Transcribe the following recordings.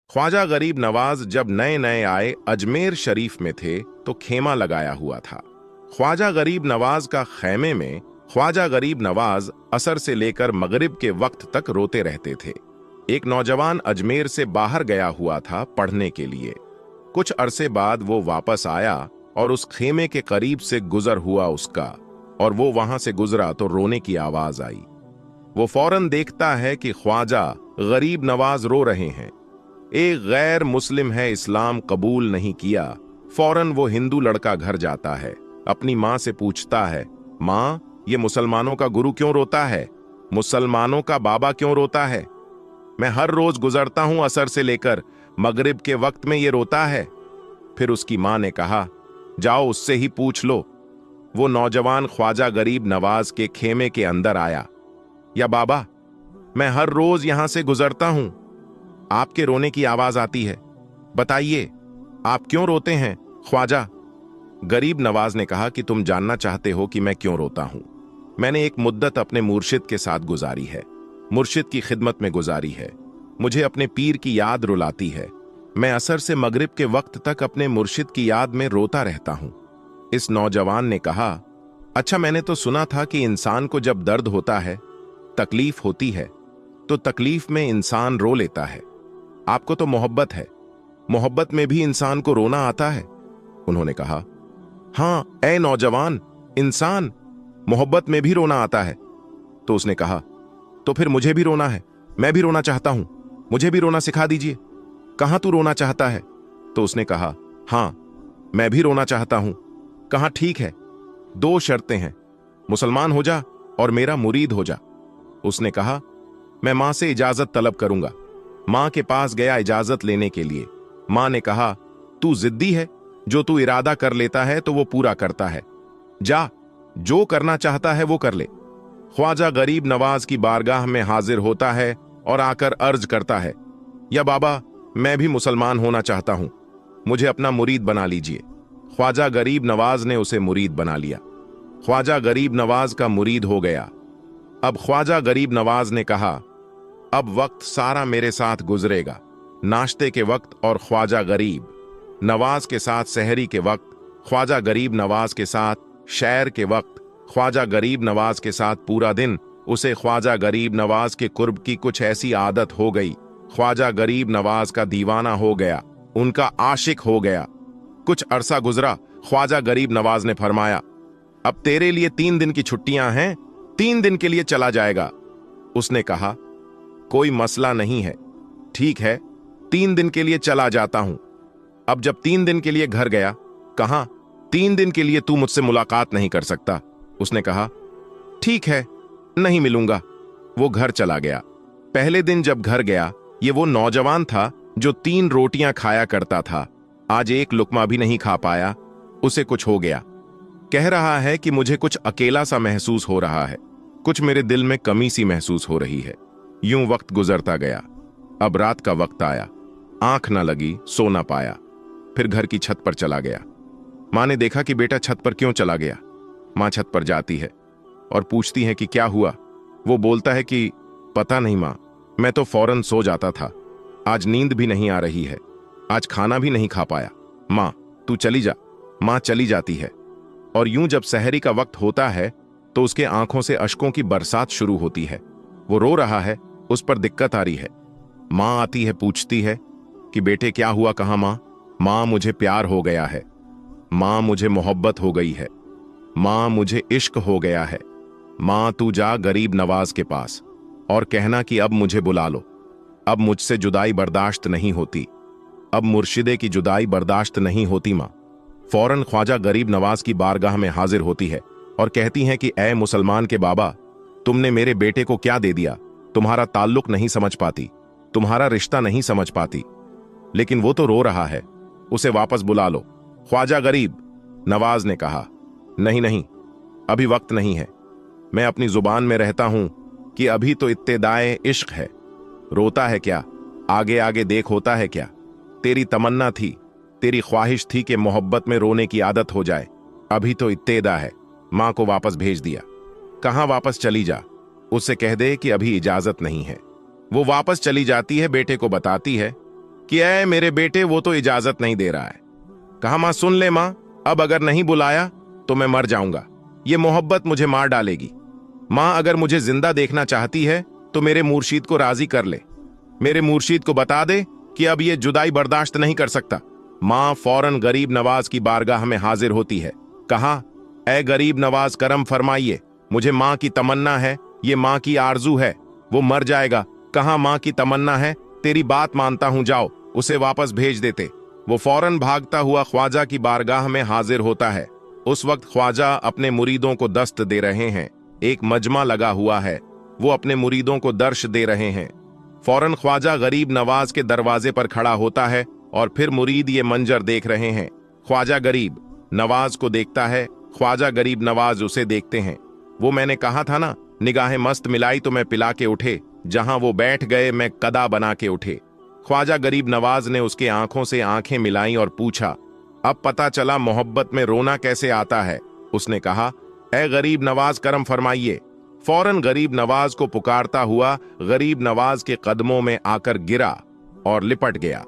ख्वाजा गरीब नवाज जब नए नए आए अजमेर शरीफ में थे तो खेमा लगाया हुआ था। ख्वाजा गरीब नवाज का खेमे में ख्वाजा गरीब नवाज असर से लेकर मगरिब के वक्त तक रोते रहते थे। एक नौजवान अजमेर से बाहर गया हुआ था पढ़ने के लिए। कुछ अरसे बाद वो वापस आया और उस खेमे के करीब से गुजर हुआ उसका, और वो वहां से गुजरा तो रोने की आवाज आई। वो फौरन देखता है कि ख्वाजा गरीब नवाज रो रहे हैं। एक गैर मुस्लिम है, इस्लाम कबूल नहीं किया। फौरन वो हिंदू लड़का घर जाता है, अपनी माँ से पूछता है, माँ ये मुसलमानों का गुरु क्यों रोता है? मुसलमानों का बाबा क्यों रोता है? मैं हर रोज गुजरता हूं असर से लेकर मगरिब के वक्त में ये रोता है। फिर उसकी माँ ने कहा, जाओ उससे ही पूछ लो। वो नौजवान ख्वाजा गरीब नवाज के खेमे के अंदर आया। या बाबा, मैं हर रोज यहां से गुजरता हूं, आपके रोने की आवाज आती है, बताइए आप क्यों रोते हैं? ख्वाजा गरीब नवाज ने कहा कि तुम जानना चाहते हो कि मैं क्यों रोता हूं। मैंने एक मुद्दत अपने मुर्शिद के साथ गुजारी है, मुर्शिद की खिदमत में गुजारी है। मुझे अपने पीर की याद रुलाती है। मैं असर से मगरिब के वक्त तक अपने मुर्शिद की याद में रोता रहता हूं। इस नौजवान ने कहा, अच्छा मैंने तो सुना था कि इंसान को जब दर्द होता है, तकलीफ होती है, तो तकलीफ में इंसान रो लेता है। आपको तो मोहब्बत है, मोहब्बत में भी इंसान को रोना आता है। उन्होंने कहा, हां ऐ नौजवान, इंसान मोहब्बत में भी रोना आता है। तो उसने कहा, तो फिर मुझे भी रोना है, मैं भी रोना चाहता हूं, मुझे भी रोना सिखा दीजिए। कहां तू रोना चाहता है? तो उसने कहा, हां मैं भी रोना चाहता हूं। कहा, ठीक है, दो शर्तें हैं, मुसलमान हो जा और मेरा मुरीद हो जा। उसने कहा, मैं मां से इजाजत तलब करूंगा। मां के पास गया इजाजत लेने के लिए। मां ने कहा, तू जिद्दी है, जो तू इरादा कर लेता है तो वो पूरा करता है, जा जो करना चाहता है वो कर ले। ख्वाजा गरीब नवाज की बारगाह में हाजिर होता है और आकर अर्ज करता है, या बाबा मैं भी मुसलमान होना चाहता हूं, मुझे अपना मुरीद बना लीजिए। ख्वाजा गरीब नवाज ने उसे मुरीद बना लिया। ख्वाजा गरीब नवाज का मुरीद हो गया। अब ख्वाजा गरीब नवाज ने कहा, अब वक्त सारा मेरे साथ गुजरेगा। नाश्ते के वक्त और ख्वाजा गरीब नवाज के साथ सहरी के वक्त, ख्वाजा गरीब नवाज के साथ शैर के वक्त, ख्वाजा गरीब नवाज के साथ पूरा दिन। उसे ख्वाजा गरीब नवाज के कुर्ब की कुछ ऐसी आदत हो गई, ख्वाजा गरीब नवाज का दीवाना हो गया, उनका आशिक हो गया। कुछ अरसा गुजरा, ख्वाजा गरीब नवाज ने फरमाया, अब तेरे लिए 3 दिन की छुट्टियां हैं, 3 दिन के लिए चला जाएगा। उसने कहा, कोई मसला नहीं है, ठीक है 3 दिन के लिए चला जाता हूं। अब जब 3 दिन के लिए घर गया, कहा, 3 दिन के लिए तू मुझसे मुलाकात नहीं कर सकता। उसने कहा, ठीक है नहीं मिलूंगा। वो घर चला गया। पहले दिन जब घर गया, ये वो नौजवान था जो 3 रोटियां खाया करता था, आज एक लुकमा भी नहीं खा पाया। उसे कुछ हो गया, कह रहा है कि मुझे कुछ अकेला सा महसूस हो रहा है, कुछ मेरे दिल में कमी सी महसूस हो रही है। यूं वक्त गुजरता गया। अब रात का वक्त आया, आंख ना लगी, सो ना पाया। फिर घर की छत पर चला गया। मां ने देखा कि बेटा छत पर क्यों चला गया। मां छत पर जाती है और पूछती है कि क्या हुआ। वो बोलता है कि पता नहीं मां, मैं तो फौरन सो जाता था, आज नींद भी नहीं आ रही है, आज खाना भी नहीं खा पाया। मां तू चली जा। मां चली जाती है और यूं जब सहरी का वक्त होता है तो उसके आंखों से अश्कों की बरसात शुरू होती है। वो रो रहा है, उस पर दिक्कत आ रही है। मां आती है, पूछती है कि बेटे क्या हुआ, कहां मां? मां मुझे प्यार हो गया है, मां मुझे मोहब्बत हो गई है, मां मुझे इश्क हो गया है। मां तू जा गरीब नवाज के पास और कहना कि अब मुझे बुला लो, अब मुझसे जुदाई बर्दाश्त नहीं होती, अब मुर्शिदे की जुदाई बर्दाश्त नहीं होती। मां फौरन ख्वाजा गरीब नवाज की बारगाह में हाजिर होती है और कहती हैं कि ऐ मुसलमान के बाबा, तुमने मेरे बेटे को क्या दे दिया? तुम्हारा ताल्लुक नहीं समझ पाती, तुम्हारा रिश्ता नहीं समझ पाती, लेकिन वो तो रो रहा है, उसे वापस बुला लो। ख्वाजा गरीब नवाज ने कहा, नहीं नहीं, अभी वक्त नहीं है, मैं अपनी जुबान में रहता हूं कि अभी तो इत्तेदाए इश्क है। रोता है क्या? आगे आगे देख होता है क्या? तेरी तमन्ना थी, तेरी ख्वाहिश थी कि मोहब्बत में रोने की आदत हो जाए, अभी तो इत्तेदा है। माँ को वापस भेज दिया। कहाँ वापस चली जा, उससे कह दे कि अभी इजाजत नहीं है। वो वापस चली जाती है, बेटे को बताती है कि ऐ मेरे बेटे, वो तो इजाजत नहीं दे रहा है। कहा माँ सुन ले माँ, अब अगर नहीं बुलाया तो मैं मर जाऊंगा, ये मोहब्बत मुझे मार डालेगी। माँ अगर मुझे जिंदा देखना चाहती है तो मेरे मुर्शीद को राजी कर ले, मेरे मुर्शीद को बता दे कि अब ये जुदाई बर्दाश्त नहीं कर सकता। माँ फौरन गरीब नवाज की बारगाह में हाजिर होती है। कहा, ऐ गरीब नवाज करम फरमाइए, मुझे माँ की तमन्ना है, ये माँ की आरजू है, वो मर जाएगा। कहाँ माँ की तमन्ना है, तेरी बात मानता हूं, जाओ उसे वापस भेज देते। वो फौरन भागता हुआ ख्वाजा की बारगाह में हाजिर होता है। उस वक्त ख्वाजा अपने मुरीदों को दस्त दे रहे हैं। एक मजमा लगा हुआ है, वो अपने मुरीदों को दर्श दे रहे हैं। फौरन ख्वाजा गरीब नवाज के दरवाजे पर खड़ा होता है और फिर मुरीद ये मंजर देख रहे हैं। ख्वाजा गरीब नवाज को देखता है, ख्वाजा गरीब नवाज उसे देखते हैं। वो मैंने कहा था ना, निगाहें मस्त मिलाई तो मैं पिला के उठे, जहां वो बैठ गए मैं कदा बना के उठे। ख्वाजा गरीब नवाज ने उसके आंखों से आंखें मिलाई और पूछा, अब पता चला मोहब्बत में रोना कैसे आता है। उसने कहा, ऐ गरीब नवाज करम फरमाइए। फौरन गरीब नवाज को पुकारता हुआ गरीब नवाज के कदमों में आकर गिरा और लिपट गया।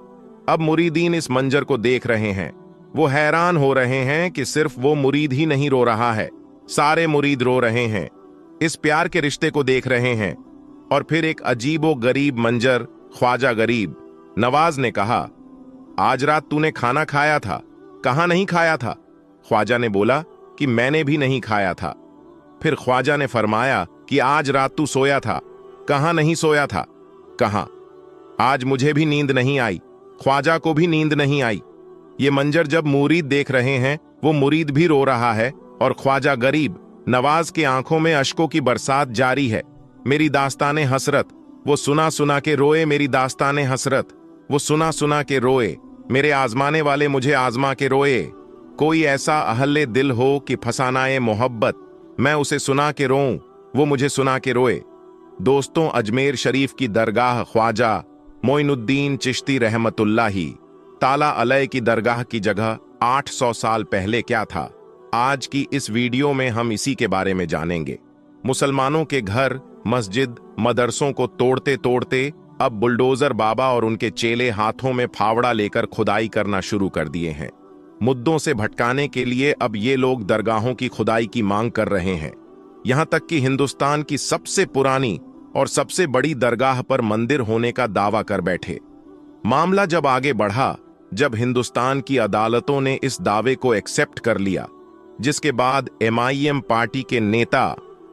अब मुरीदीन इस मंजर को देख रहे हैं। वो हैरान हो रहे हैं कि सिर्फ वो मुरीद ही नहीं रो रहा है, सारे मुरीद रो रहे हैं, इस प्यार के रिश्ते को देख रहे हैं। और फिर एक अजीबो गरीब मंजर। ख्वाजा गरीब नवाज ने कहा, आज रात तूने खाना खाया था? कहाँ नहीं खाया था? ख्वाजा ने बोला कि मैंने भी नहीं खाया था। फिर ख्वाजा ने फरमाया कि आज रात तू सोया था? कहाँ नहीं सोया था? कहाँ? आज मुझे भी नींद नहीं आई, ख्वाजा को भी नींद नहीं आई। ये मंजर जब मुरीद देख रहे हैं, वो मुरीद भी रो रहा है और ख्वाजा गरीब नवाज के आंखों में अश्कों की बरसात जारी है। मेरी दास्ताने हसरत, वो सुना सुना के रोए, मेरी दास्ताने हसरत, वो सुना सुना के रोए, मेरे आजमाने वाले मुझे आजमा के रोए। कोई ऐसा अहले दिल हो कि फसानाए मोहब्बत, मैं उसे सुना के रोऊं, वो मुझे सुना के रोए। दोस्तों, अजमेर शरीफ की दरगाह ख्वाजा मोइनुद्दीन चिश्ती रहमतुल्लाही ताला अलैह की दरगाह की जगह 800 साल पहले क्या था, आज की इस वीडियो में हम इसी के बारे में जानेंगे। मुसलमानों के घर, मस्जिद, मदरसों को तोड़ते तोड़ते अब बुलडोजर बाबा और उनके चेले हाथों में फावड़ा लेकर खुदाई करना शुरू कर दिए हैं। मुद्दों से भटकाने के लिए अब ये लोग दरगाहों की खुदाई की मांग कर रहे हैं। यहां तक कि हिंदुस्तान की सबसे पुरानी और सबसे बड़ी दरगाह पर मंदिर होने का दावा कर बैठे। मामला जब आगे बढ़ा, जब हिंदुस्तान की अदालतों ने इस दावे को एक्सेप्ट कर लिया, जिसके बाद MIM पार्टी के नेता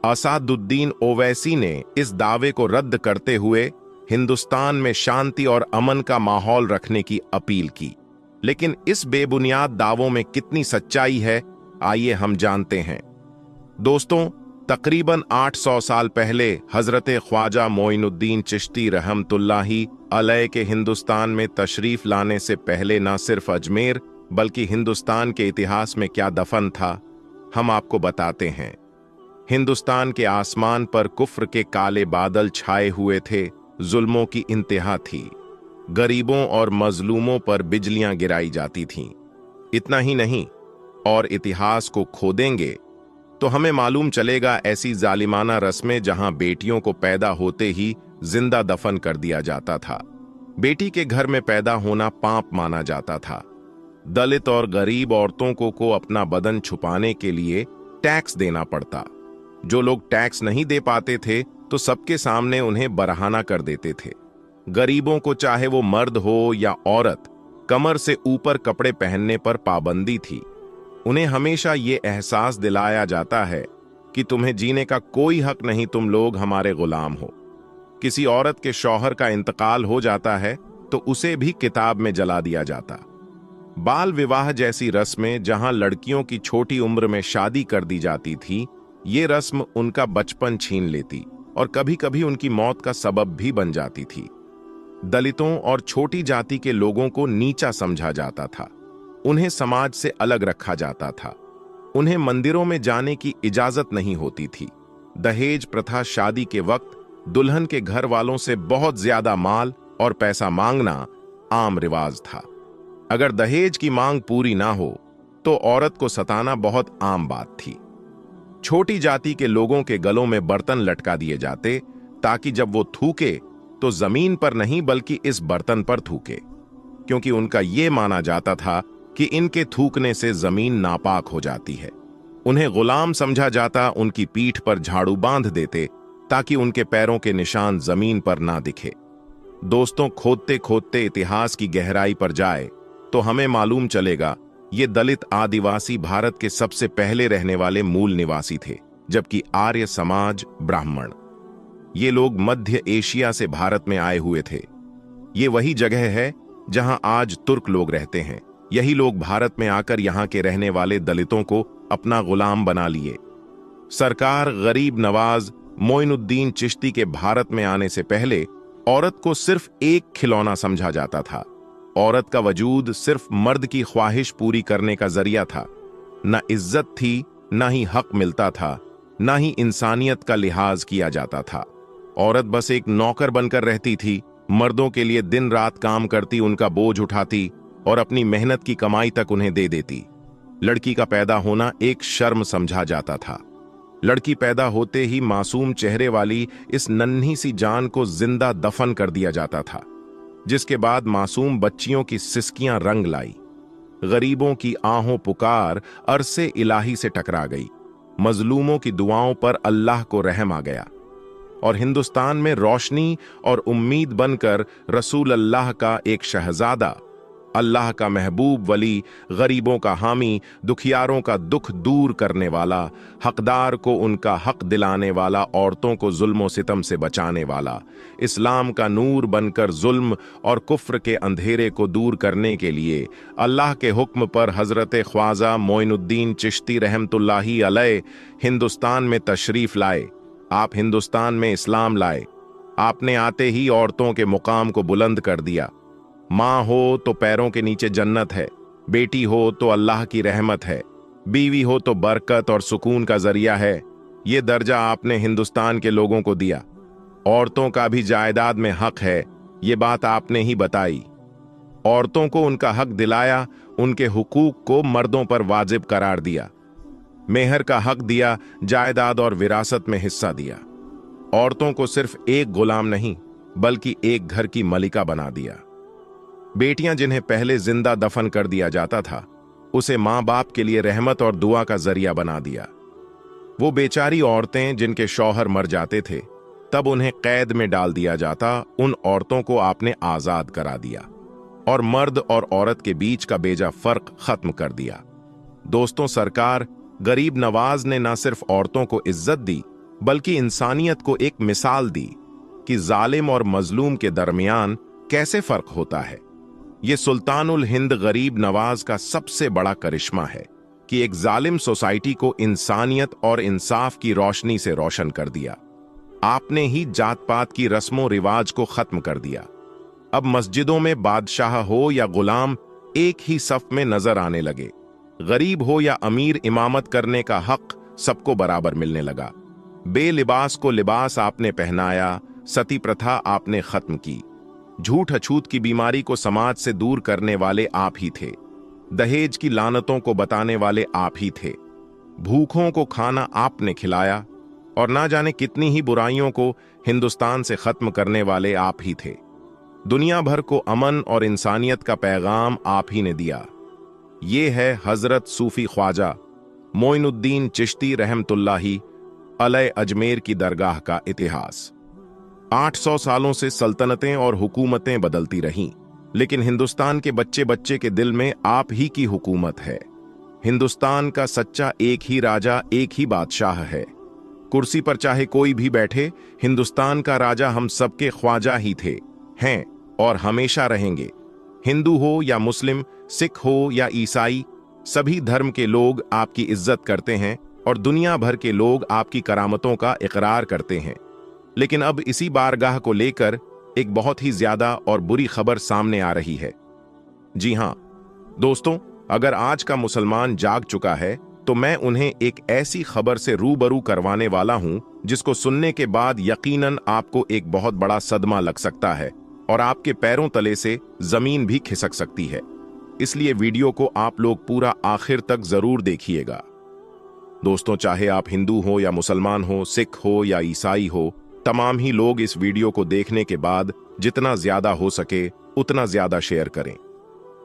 असादुद्दीन ओवैसी ने इस दावे को रद्द करते हुए हिंदुस्तान में शांति और अमन का माहौल रखने की अपील की। लेकिन इस बेबुनियाद दावों में कितनी सच्चाई है, आइए हम जानते हैं। दोस्तों, तकरीबन 800 साल पहले हजरत ख्वाजा मोइनुद्दीन चिश्ती रहमतुल्लाही अलैह के हिंदुस्तान में तशरीफ लाने से पहले न सिर्फ अजमेर बल्कि हिंदुस्तान के इतिहास में क्या दफन था, हम आपको बताते हैं। हिंदुस्तान के आसमान पर कुफ्र के काले बादल छाए हुए थे, जुल्मों की इंतहा थी, गरीबों और मजलूमों पर बिजलियां गिराई जाती थीं। इतना ही नहीं, और इतिहास को खोदेंगे तो हमें मालूम चलेगा ऐसी जालिमाना रस्में जहां बेटियों को पैदा होते ही जिंदा दफन कर दिया जाता था। बेटी के घर में पैदा होना पाप माना जाता था। दलित और गरीब औरतों को अपना बदन छुपाने के लिए टैक्स देना पड़ता। जो लोग टैक्स नहीं दे पाते थे तो सबके सामने उन्हें बरहाना कर देते थे। गरीबों को, चाहे वो मर्द हो या औरत, कमर से ऊपर कपड़े पहनने पर पाबंदी थी। उन्हें हमेशा ये एहसास दिलाया जाता है कि तुम्हें जीने का कोई हक नहीं, तुम लोग हमारे गुलाम हो। किसी औरत के शौहर का इंतकाल हो जाता है तो उसे भी किताब में जला दिया जाता। बाल विवाह जैसी रस्में जहां लड़कियों की छोटी उम्र में शादी कर दी जाती थी, ये रस्म उनका बचपन छीन लेती और कभी कभी उनकी मौत का सबब भी बन जाती थी। दलितों और छोटी जाति के लोगों को नीचा समझा जाता था, उन्हें समाज से अलग रखा जाता था, उन्हें मंदिरों में जाने की इजाजत नहीं होती थी। दहेज प्रथा, शादी के वक्त दुल्हन के घर वालों से बहुत ज्यादा माल और पैसा मांगना आम रिवाज था। अगर दहेज की मांग पूरी ना हो तो औरत को सताना बहुत आम बात थी। छोटी जाति के लोगों के गलों में बर्तन लटका दिए जाते ताकि जब वो थूके तो जमीन पर नहीं बल्कि इस बर्तन पर थूके, क्योंकि उनका यह माना जाता था कि इनके थूकने से जमीन नापाक हो जाती है। उन्हें गुलाम समझा जाता, उनकी पीठ पर झाड़ू बांध देते ताकि उनके पैरों के निशान जमीन पर ना दिखे। दोस्तों, खोदते खोदते इतिहास की गहराई पर जाए तो हमें मालूम चलेगा ये दलित आदिवासी भारत के सबसे पहले रहने वाले मूल निवासी थे, जबकि आर्य समाज ब्राह्मण। ये लोग मध्य एशिया से भारत में आए हुए थे। ये वही जगह है जहां आज तुर्क लोग रहते हैं। यही लोग भारत में आकर यहां के रहने वाले दलितों को अपना गुलाम बना लिए। सरकार गरीब नवाज मोइनुद्दीन चिश्ती के भारत में आने से पहले औरत को सिर्फ एक खिलौना समझा जाता था। औरत का वजूद सिर्फ मर्द की ख्वाहिश पूरी करने का जरिया था। न इज्जत थी, न ही हक मिलता था, न ही इंसानियत का लिहाज किया जाता था। औरत बस एक नौकर बनकर रहती थी, मर्दों के लिए दिन रात काम करती, उनका बोझ उठाती और अपनी मेहनत की कमाई तक उन्हें दे देती। लड़की का पैदा होना एक शर्म समझा जाता था। लड़की पैदा होते ही मासूम चेहरे वाली इस नन्ही सी जान को जिंदा दफन कर दिया जाता था, जिसके बाद मासूम बच्चियों की सिसकियां रंग लाई। गरीबों की आहों पुकार अरसे इलाही से टकरा गई। मजलूमों की दुआओं पर अल्लाह को रहम आ गया और हिंदुस्तान में रोशनी और उम्मीद बनकर रसूल अल्लाह का एक शहजादा, अल्लाह का महबूब वली, गरीबों का हामी, दुखियारों का दुख दूर करने वाला, हकदार को उनका हक दिलाने वाला, औरतों को जुल्म सितम से बचाने वाला, इस्लाम का नूर बनकर जुल्म और कुफ्र के अंधेरे को दूर करने के लिए अल्लाह के हुक्म पर हजरत ख्वाजा मोइनुद्दीन चिश्ती रहमतुल्लाही अलैह हिंदुस्तान में तशरीफ लाए। आप हिंदुस्तान में इस्लाम लाए। आपने आते ही औरतों के मुकाम को बुलंद कर दिया। माँ हो तो पैरों के नीचे जन्नत है, बेटी हो तो अल्लाह की रहमत है, बीवी हो तो बरकत और सुकून का जरिया है। ये दर्जा आपने हिंदुस्तान के लोगों को दिया। औरतों का भी जायदाद में हक है, ये बात आपने ही बताई। औरतों को उनका हक दिलाया, उनके हुकूक को मर्दों पर वाजिब करार दिया। मेहर का हक दिया, जायदाद और विरासत में हिस्सा दिया। औरतों को सिर्फ एक गुलाम नहीं बल्कि एक घर की मलिका बना दिया। बेटियां जिन्हें पहले जिंदा दफन कर दिया जाता था, उसे मां बाप के लिए रहमत और दुआ का जरिया बना दिया। वो बेचारी औरतें जिनके शौहर मर जाते थे, तब उन्हें कैद में डाल दिया जाता, उन औरतों को आपने आजाद करा दिया और मर्द और औरत के बीच का बेजा फर्क खत्म कर दिया। दोस्तों, सरकार गरीब नवाज ने न सिर्फ औरतों को इज्जत दी बल्कि इंसानियत को एक मिसाल दी कि जालिम और मजलूम के दरमियान कैसे फर्क होता है। यह सुल्तानुल हिंद गरीब नवाज का सबसे बड़ा करिश्मा है कि एक जालिम सोसाइटी को इंसानियत और इंसाफ की रोशनी से रोशन कर दिया। आपने ही जात पात की रस्मों रिवाज को खत्म कर दिया। अब मस्जिदों में बादशाह हो या गुलाम एक ही सफ में नजर आने लगे। गरीब हो या अमीर, इमामत करने का हक सबको बराबर मिलने लगा। बेलिबास को लिबास आपने पहनाया, सती प्रथा आपने खत्म की। झूठ अछूत की बीमारी को समाज से दूर करने वाले आप ही थे। दहेज की लानतों को बताने वाले आप ही थे। भूखों को खाना आपने खिलाया और ना जाने कितनी ही बुराइयों को हिंदुस्तान से खत्म करने वाले आप ही थे। दुनिया भर को अमन और इंसानियत का पैगाम आप ही ने दिया। ये है हजरत सूफी ख्वाजा मोइनुद्दीन चिश्ती रहमतुल्लाही अलैह अजमेर की दरगाह का इतिहास। 800 सालों से सल्तनतें और हुकूमतें बदलती रहीं, लेकिन हिंदुस्तान के बच्चे बच्चे के दिल में आप ही की हुकूमत है। हिंदुस्तान का सच्चा एक ही राजा, एक ही बादशाह है। कुर्सी पर चाहे कोई भी बैठे, हिंदुस्तान का राजा हम सबके ख्वाजा ही थे, हैं और हमेशा रहेंगे। हिंदू हो या मुस्लिम, सिख हो या ईसाई, सभी धर्म के लोग आपकी इज्जत करते हैं और दुनिया भर के लोग आपकी करामतों का इकरार करते हैं। लेकिन अब इसी बारगाह को लेकर एक बहुत ही ज्यादा और बुरी खबर सामने आ रही है। जी हां दोस्तों, अगर आज का मुसलमान जाग चुका है तो मैं उन्हें एक ऐसी खबर से रूबरू करवाने वाला हूं जिसको सुनने के बाद यकीनन आपको एक बहुत बड़ा सदमा लग सकता है और आपके पैरों तले से जमीन भी खिसक सकती है। इसलिए वीडियो को आप लोग पूरा आखिर तक जरूर देखिएगा। दोस्तों, चाहे आप हिंदू हो या मुसलमान हो, सिख हो या ईसाई हो, तमाम ही लोग इस वीडियो को देखने के बाद जितना ज्यादा हो सके उतना ज्यादा शेयर करें,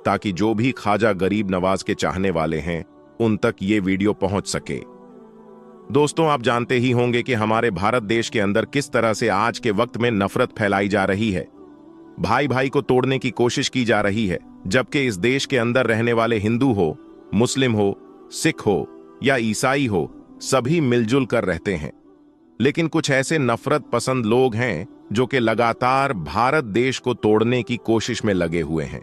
ताकि जो भी ख्वाजा गरीब नवाज के चाहने वाले हैं उन तक ये वीडियो पहुंच सके। दोस्तों, आप जानते ही होंगे कि हमारे भारत देश के अंदर किस तरह से आज के वक्त में नफरत फैलाई जा रही है। भाई भाई को तोड़ने की कोशिश की जा रही है, जबकि इस देश के अंदर रहने वाले हिंदू हो, मुस्लिम हो, सिख हो या ईसाई हो, सभी मिलजुल कर रहते हैं। लेकिन कुछ ऐसे नफरत पसंद लोग हैं जो कि लगातार भारत देश को तोड़ने की कोशिश में लगे हुए हैं,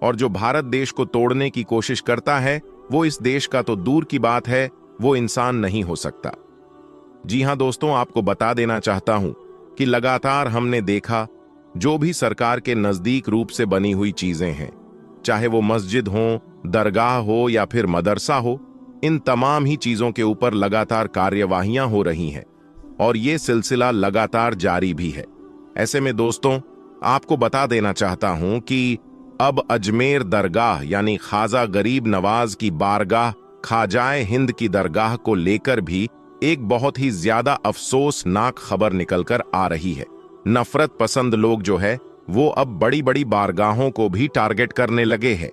और जो भारत देश को तोड़ने की कोशिश करता है वो इस देश का तो दूर की बात है, वो इंसान नहीं हो सकता। जी हां दोस्तों, आपको बता देना चाहता हूं कि लगातार हमने देखा जो भी सरकार के नजदीक रूप से बनी हुई चीजें हैं, चाहे वो मस्जिद हो, दरगाह हो या फिर मदरसा हो, इन तमाम ही चीजों के ऊपर लगातार कार्यवाहियां हो रही हैं और ये सिलसिला लगातार जारी भी है। ऐसे में दोस्तों, आपको बता देना चाहता हूं कि अब अजमेर दरगाह यानी ख्वाजा गरीब नवाज की बारगाह ख्वाजाए हिंद की दरगाह को लेकर भी एक बहुत ही ज्यादा अफसोसनाक खबर निकलकर आ रही है। नफरत पसंद लोग जो है वो अब बड़ी बड़ी बारगाहों को भी टारगेट करने लगे हैं।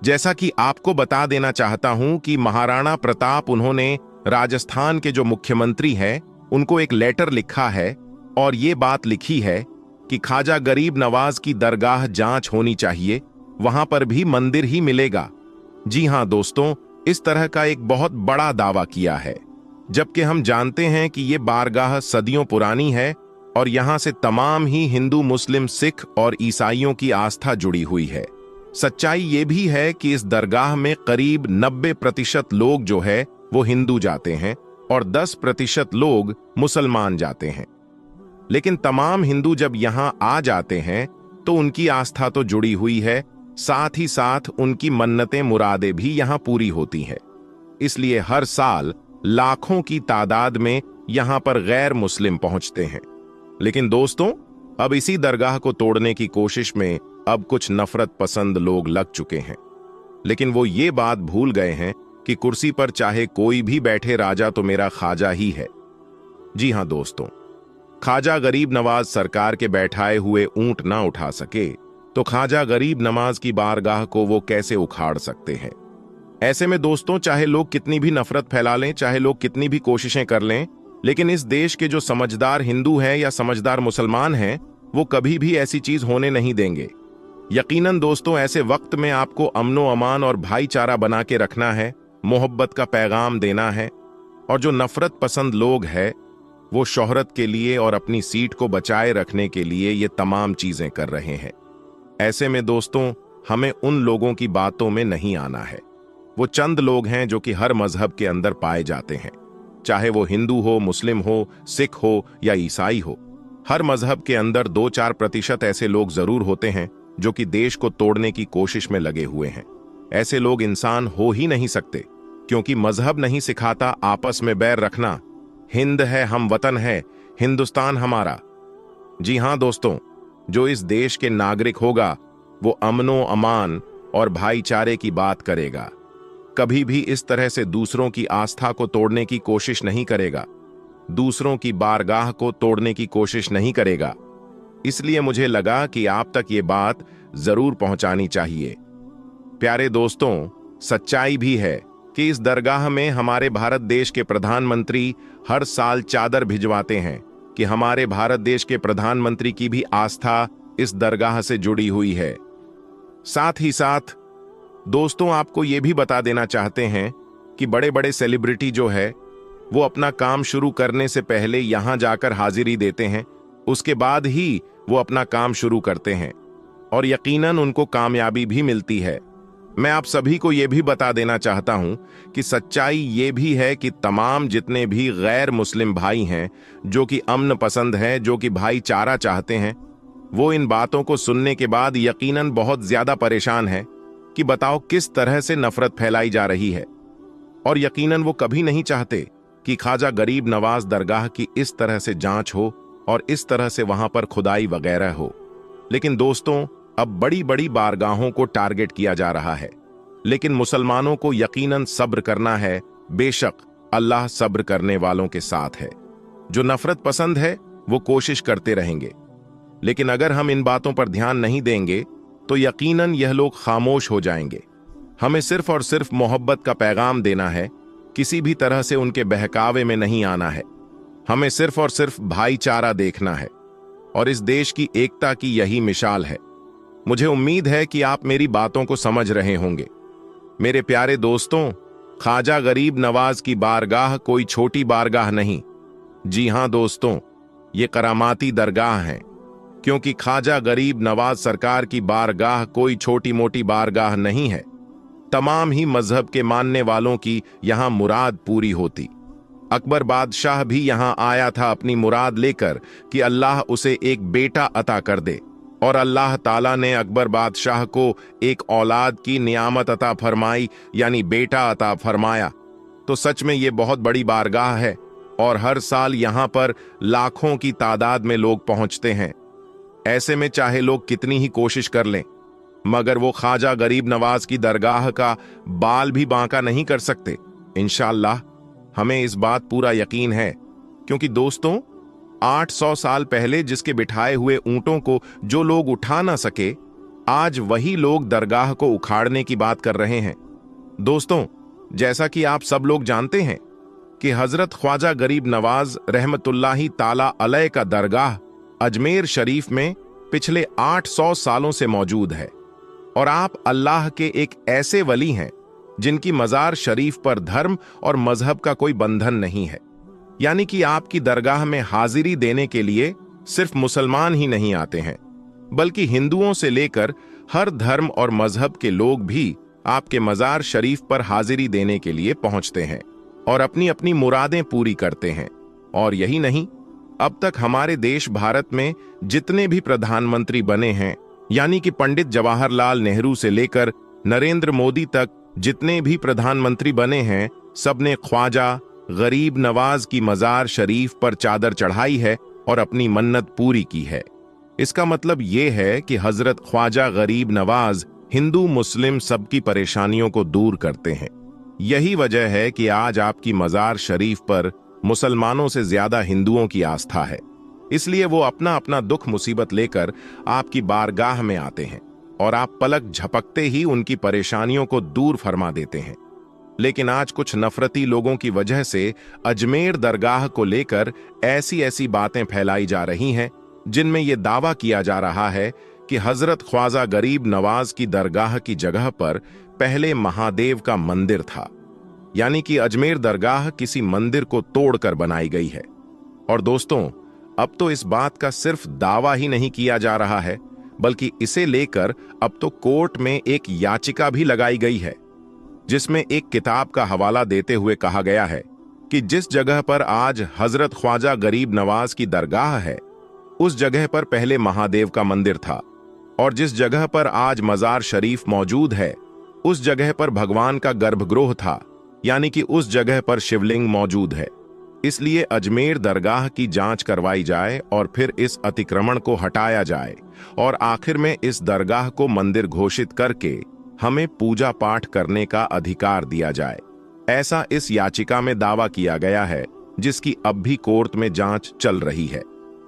जैसा कि आपको बता देना चाहता हूं कि महाराणा प्रताप, उन्होंने राजस्थान के जो मुख्यमंत्री हैं उनको एक लेटर लिखा है और ये बात लिखी है कि ख्वाजा गरीब नवाज की दरगाह जांच होनी चाहिए, वहां पर भी मंदिर ही मिलेगा। जी हां दोस्तों, इस तरह का एक बहुत बड़ा दावा किया है, जबकि हम जानते हैं कि ये बारगाह सदियों पुरानी है और यहां से तमाम ही हिंदू, मुस्लिम, सिख और ईसाइयों की आस्था जुड़ी हुई है। सच्चाई ये भी है कि इस दरगाह में करीब 90% लोग जो है वो हिंदू जाते हैं और 10% लोग मुसलमान जाते हैं। लेकिन तमाम हिंदू जब यहां आ जाते हैं तो उनकी आस्था तो जुड़ी हुई है, साथ ही साथ उनकी मन्नतें, मुरादें भी यहां पूरी होती हैं। इसलिए हर साल लाखों की तादाद में यहां पर गैर मुस्लिम पहुंचते हैं। लेकिन दोस्तों, अब इसी दरगाह को तोड़ने की कोशिश में अब कुछ नफरत पसंद लोग लग चुके हैं, लेकिन वो ये बात भूल गए हैं कि कुर्सी पर चाहे कोई भी बैठे, राजा तो मेरा ख्वाजा ही है। जी हां दोस्तों, ख्वाजा गरीब नवाज सरकार के बैठाए हुए ऊंट ना उठा सके तो ख्वाजा गरीब नवाज की बारगाह को वो कैसे उखाड़ सकते हैं। ऐसे में दोस्तों, चाहे लोग कितनी भी नफरत फैला लें, चाहे लोग कितनी भी कोशिशें कर लें, लेकिन इस देश के जो समझदार हिंदू हैं या समझदार मुसलमान हैं, वो कभी भी ऐसी चीज होने नहीं देंगे। यकीनन दोस्तों, ऐसे वक्त में आपको अमनो अमान और भाईचारा बना के रखना है, मोहब्बत का पैगाम देना है, और जो नफरत पसंद लोग हैं वो शोहरत के लिए और अपनी सीट को बचाए रखने के लिए ये तमाम चीजें कर रहे हैं। ऐसे में दोस्तों, हमें उन लोगों की बातों में नहीं आना है। वो चंद लोग हैं जो कि हर मजहब के अंदर पाए जाते हैं, चाहे वो हिंदू हो, मुस्लिम हो, सिख हो या ईसाई हो। हर मजहब के अंदर 2-4% ऐसे लोग जरूर होते हैं जो कि देश को तोड़ने की कोशिश में लगे हुए हैं। ऐसे लोग इंसान हो ही नहीं सकते, क्योंकि मजहब नहीं सिखाता आपस में बैर रखना। हिंद है, हम वतन है, हिंदुस्तान हमारा। जी हां दोस्तों, जो इस देश के नागरिक होगा वो अमनो अमान और भाईचारे की बात करेगा, कभी भी इस तरह से दूसरों की आस्था को तोड़ने की कोशिश नहीं करेगा, दूसरों की बारगाह को तोड़ने की कोशिश नहीं करेगा। इसलिए मुझे लगा कि आप तक ये बात जरूर पहुंचानी चाहिए। प्यारे दोस्तों, सच्चाई भी है कि इस दरगाह में हमारे भारत देश के प्रधानमंत्री हर साल चादर भिजवाते हैं कि हमारे भारत देश के प्रधानमंत्री की भी आस्था इस दरगाह से जुड़ी हुई है। साथ ही साथ दोस्तों, आपको यह भी बता देना चाहते हैं कि बड़े बड़े सेलिब्रिटी जो है वो अपना काम शुरू करने से पहले यहां जाकर हाजिरी देते हैं, उसके बाद ही वो अपना काम शुरू करते हैं और यकीनन उनको कामयाबी भी मिलती है। मैं आप सभी को यह भी बता देना चाहता हूं कि सच्चाई ये भी है कि तमाम जितने भी गैर मुस्लिम भाई हैं जो कि अमन पसंद हैं, जो कि भाईचारा चाहते हैं, वो इन बातों को सुनने के बाद यकीनन बहुत ज्यादा परेशान हैं कि बताओ किस तरह से नफरत फैलाई जा रही है। और यकीनन वो कभी नहीं चाहते कि ख्वाजा गरीब नवाज दरगाह की इस तरह से जांच हो और इस तरह से वहां पर खुदाई वगैरह हो। लेकिन दोस्तों, अब बड़ी बड़ी बारगाहों को टारगेट किया जा रहा है, लेकिन मुसलमानों को यकीनन सब्र करना है। बेशक अल्लाह सब्र करने वालों के साथ है। जो नफरत पसंद है वो कोशिश करते रहेंगे, लेकिन अगर हम इन बातों पर ध्यान नहीं देंगे तो यकीनन यह लोग खामोश हो जाएंगे। हमें सिर्फ और सिर्फ मोहब्बत का पैगाम देना है, किसी भी तरह से उनके बहकावे में नहीं आना है। हमें सिर्फ और सिर्फ भाईचारा देखना है, और इस देश की एकता की यही मिसाल है। मुझे उम्मीद है कि आप मेरी बातों को समझ रहे होंगे। मेरे प्यारे दोस्तों, ख्वाजा गरीब नवाज की बारगाह कोई छोटी बारगाह नहीं। जी हां दोस्तों, ये करामाती दरगाह है, क्योंकि ख्वाजा गरीब नवाज सरकार की बारगाह कोई छोटी मोटी बारगाह नहीं है। तमाम ही मजहब के मानने वालों की यहां मुराद पूरी होती। अकबर बादशाह भी यहां आया था अपनी मुराद लेकर कि अल्लाह उसे एक बेटा अता कर दे, और अल्लाह ताला ने अकबर बादशाह को एक औलाद की नियामत अता फरमाई, यानी बेटा अता फरमाया। तो सच में ये बहुत बड़ी बारगाह है, और हर साल यहां पर लाखों की तादाद में लोग पहुंचते हैं। ऐसे में चाहे लोग कितनी ही कोशिश कर लें, मगर वो ख्वाजा गरीब नवाज की दरगाह का बाल भी बांका नहीं कर सकते। इंशाअल्लाह हमें इस बात पूरा यकीन है, क्योंकि दोस्तों 800 साल पहले जिसके बिठाए हुए ऊंटों को जो लोग उठा ना सके, आज वही लोग दरगाह को उखाड़ने की बात कर रहे हैं। दोस्तों, जैसा कि आप सब लोग जानते हैं कि हजरत ख्वाजा गरीब नवाज रहमतुल्लाही ताला अलैह का दरगाह अजमेर शरीफ में पिछले 800 सालों से मौजूद है, और आप अल्लाह के एक ऐसे वली हैं जिनकी मजार शरीफ पर धर्म और मजहब का कोई बंधन नहीं है। यानी कि आपकी दरगाह में हाजिरी देने के लिए सिर्फ मुसलमान ही नहीं आते हैं, बल्कि हिंदुओं से लेकर हर धर्म और मजहब के लोग भी आपके मजार शरीफ पर हाजिरी देने के लिए पहुंचते हैं और अपनी अपनी मुरादें पूरी करते हैं। और यही नहीं, अब तक हमारे देश भारत में जितने भी प्रधानमंत्री बने हैं, यानी कि पंडित जवाहरलाल नेहरू से लेकर नरेंद्र मोदी तक जितने भी प्रधानमंत्री बने हैं, सबने ख्वाजा गरीब नवाज की मजार शरीफ पर चादर चढ़ाई है और अपनी मन्नत पूरी की है। इसका मतलब यह है कि हजरत ख्वाजा गरीब नवाज हिंदू मुस्लिम सबकी परेशानियों को दूर करते हैं। यही वजह है कि आज आपकी मजार शरीफ पर मुसलमानों से ज्यादा हिंदुओं की आस्था है। इसलिए वो अपना अपना दुख मुसीबत लेकर आपकी बारगाह में आते हैं, और आप पलक झपकते ही उनकी परेशानियों को दूर फरमा देते हैं। लेकिन आज कुछ नफरती लोगों की वजह से अजमेर दरगाह को लेकर ऐसी ऐसी बातें फैलाई जा रही हैं, जिनमें यह दावा किया जा रहा है कि हजरत ख्वाजा गरीब नवाज की दरगाह की जगह पर पहले महादेव का मंदिर था। यानी कि अजमेर दरगाह किसी मंदिर को तोड़कर बनाई गई है। और दोस्तों, अब तो इस बात का सिर्फ दावा ही नहीं किया जा रहा है, बल्कि इसे लेकर अब तो कोर्ट में एक याचिका भी लगाई गई है, जिसमें एक किताब का हवाला देते हुए कहा गया है कि जिस जगह पर आज हजरत ख्वाजा गरीब नवाज की दरगाह है, उस जगह पर पहले महादेव का मंदिर था, और जिस जगह पर आज मजार शरीफ मौजूद है, उस जगह पर भगवान का गर्भगृह था, यानी कि उस जगह पर शिवलिंग मौजूद है। इसलिए अजमेर दरगाह की जांच करवाई जाए और फिर इस अतिक्रमण को हटाया जाए, और आखिर में इस दरगाह को मंदिर घोषित करके हमें पूजा पाठ करने का अधिकार दिया जाए। ऐसा इस याचिका में दावा किया गया है, जिसकी अब भी कोर्ट में जांच चल रही है।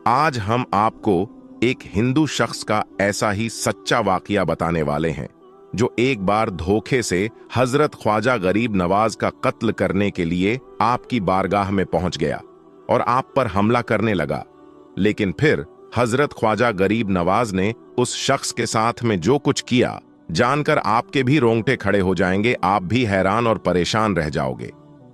आज हम आपको एक हिंदू शख्स का ऐसा ही सच्चा वाकया बताने वाले हैं, जो एक बार धोखे से हजरत ख्वाजा गरीब नवाज का कत्ल करने के लिए आपकी बारगाह में पहुंच गया और आप पर हमला करने लगा। लेकिन फिर हजरत ख्वाजा गरीब नवाज ने उस शख्स के साथ में जो कुछ किया, जानकर आपके भी रोंगटे खड़े हो जाएंगे, आप भी हैरान और परेशान रह जाओगे।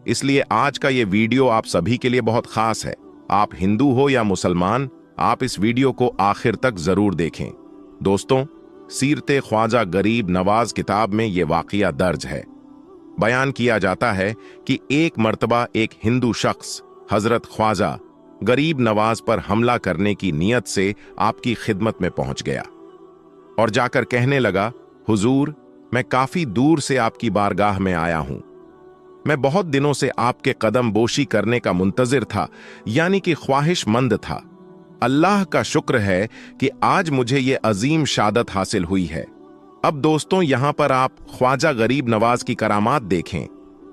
इसलिए आज का ये वीडियो आप सभी के लिए बहुत खास है। आप हिंदू हो या मुसलमान, आप इस वीडियो को आखिर तक जरूर देखें। दोस्तों, सीरते ख्वाजा गरीब नवाज किताब में यह वाकया दर्ज है। बयान किया जाता है कि एक मर्तबा एक हिंदू शख्स हजरत ख्वाजा गरीब नवाज पर हमला करने की नीयत से आपकी खिदमत में पहुंच गया और जाकर कहने लगा, हुजूर, मैं काफी दूर से आपकी बारगाह में आया हूं। मैं बहुत दिनों से आपके कदम बोशी करने का मुंतजिर था, यानी कि ख्वाहिशमंद था। अल्लाह का शुक्र है कि आज मुझे ये अजीम शादत हासिल हुई है। अब दोस्तों, यहां पर आप ख्वाजा गरीब नवाज की करामात देखें।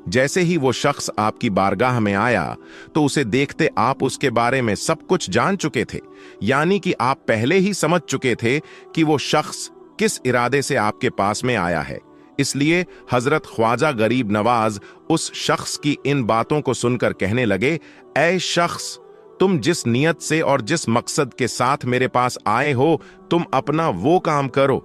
जैसे ही वो शख्स आपकी बारगाह में आया तो उसे देखते आप उसके बारे में सब कुछ जान चुके थे, यानी कि आप पहले ही समझ चुके थे कि वो शख्स किस इरादे से आपके पास में आया है। इसलिए हजरत ख्वाजा गरीब नवाज उस शख्स की इन बातों को सुनकर कहने लगे, ऐ शख्स, तुम जिस नियत से और जिस मकसद के साथ मेरे पास आए हो, तुम अपना वो काम करो।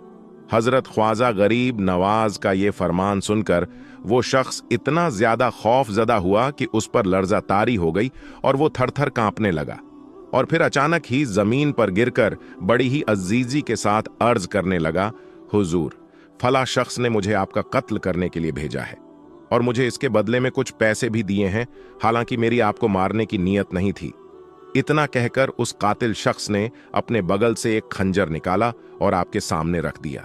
हजरत ख्वाजा गरीब नवाज का ये फरमान सुनकर वो शख्स इतना ज्यादा खौफजदा हुआ कि उस पर लर्जा तारी हो गई और वो थर थर कांपने लगा, और फिर अचानक ही जमीन पर गिरकर बड़ी ही अजीजी के साथ अर्ज करने लगा, हुजूर, फला शख्स ने मुझे आपका कत्ल करने के लिए भेजा है और मुझे इसके बदले में कुछ पैसे भी दिए हैं, हालांकि मेरी आपको मारने की नीयत नहीं थी। इतना कहकर उस कातिल शख्स ने अपने बगल से एक खंजर निकाला और आपके सामने रख दिया।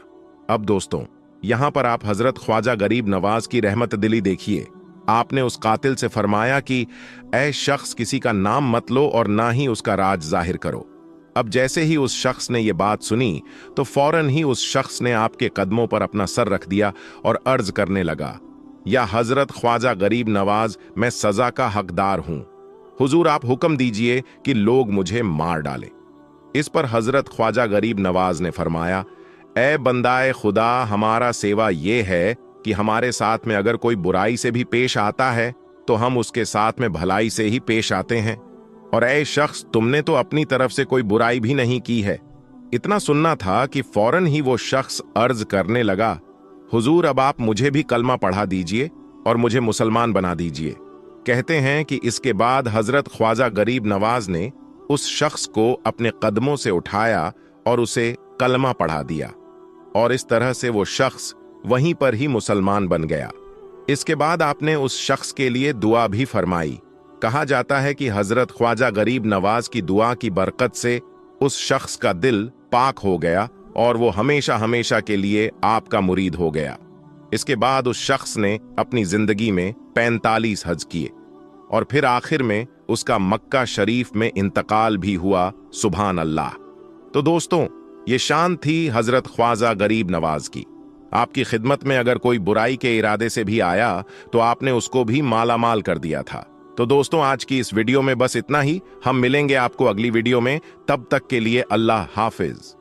अब दोस्तों, यहां पर आप हजरत ख्वाजा गरीब नवाज की रहमत दिली देखिए। आपने उस कातिल से फरमाया कि ऐ शख्स, किसी का नाम मत लो और ना ही उसका राज जाहिर करो। अब जैसे ही उस शख्स ने यह बात सुनी तो फौरन ही उस शख्स ने आपके कदमों पर अपना सर रख दिया और अर्ज करने लगा, या हजरत ख्वाजा गरीब नवाज, मैं सजा का हकदार हूं। हुजूर, आप हुक्म दीजिए कि लोग मुझे मार डालें। इस पर हजरत ख्वाजा गरीब नवाज ने फरमाया, ए बंदाए खुदा, हमारा सेवा ये है कि हमारे साथ में अगर कोई बुराई से भी पेश आता है तो हम उसके साथ में भलाई से ही पेश आते हैं, और ए शख्स, तुमने तो अपनी तरफ से कोई बुराई भी नहीं की है। इतना सुनना था कि फौरन ही वो शख्स अर्ज करने लगा, हुजूर, अब आप मुझे भी कलमा पढ़ा दीजिए और मुझे मुसलमान बना दीजिए। कहते हैं कि इसके बाद हजरत ख्वाजा गरीब नवाज ने उस शख्स को अपने कदमों से उठाया और उसे कलमा पढ़ा दिया, और इस तरह से वो शख्स वहीं पर ही मुसलमान बन गया। इसके बाद आपने उस शख्स के लिए दुआ भी फरमाई। कहा जाता है कि हजरत ख्वाजा गरीब नवाज की दुआ की बरकत से उस शख्स का दिल पाक हो गया और वो हमेशा हमेशा के लिए आपका मुरीद हो गया। इसके बाद उस शख्स ने अपनी जिंदगी में 45 हज किए और फिर आखिर में उसका मक्का शरीफ में इंतकाल भी हुआ। सुभान अल्लाह। तो दोस्तों, ये शान थी हजरत ख्वाजा गरीब नवाज की। आपकी खिदमत में अगर कोई बुराई के इरादे से भी आया तो आपने उसको भी मालामाल कर दिया था। तो दोस्तों, आज की इस वीडियो में बस इतना ही। हम मिलेंगे आपको अगली वीडियो में, तब तक के लिए अल्लाह हाफिज।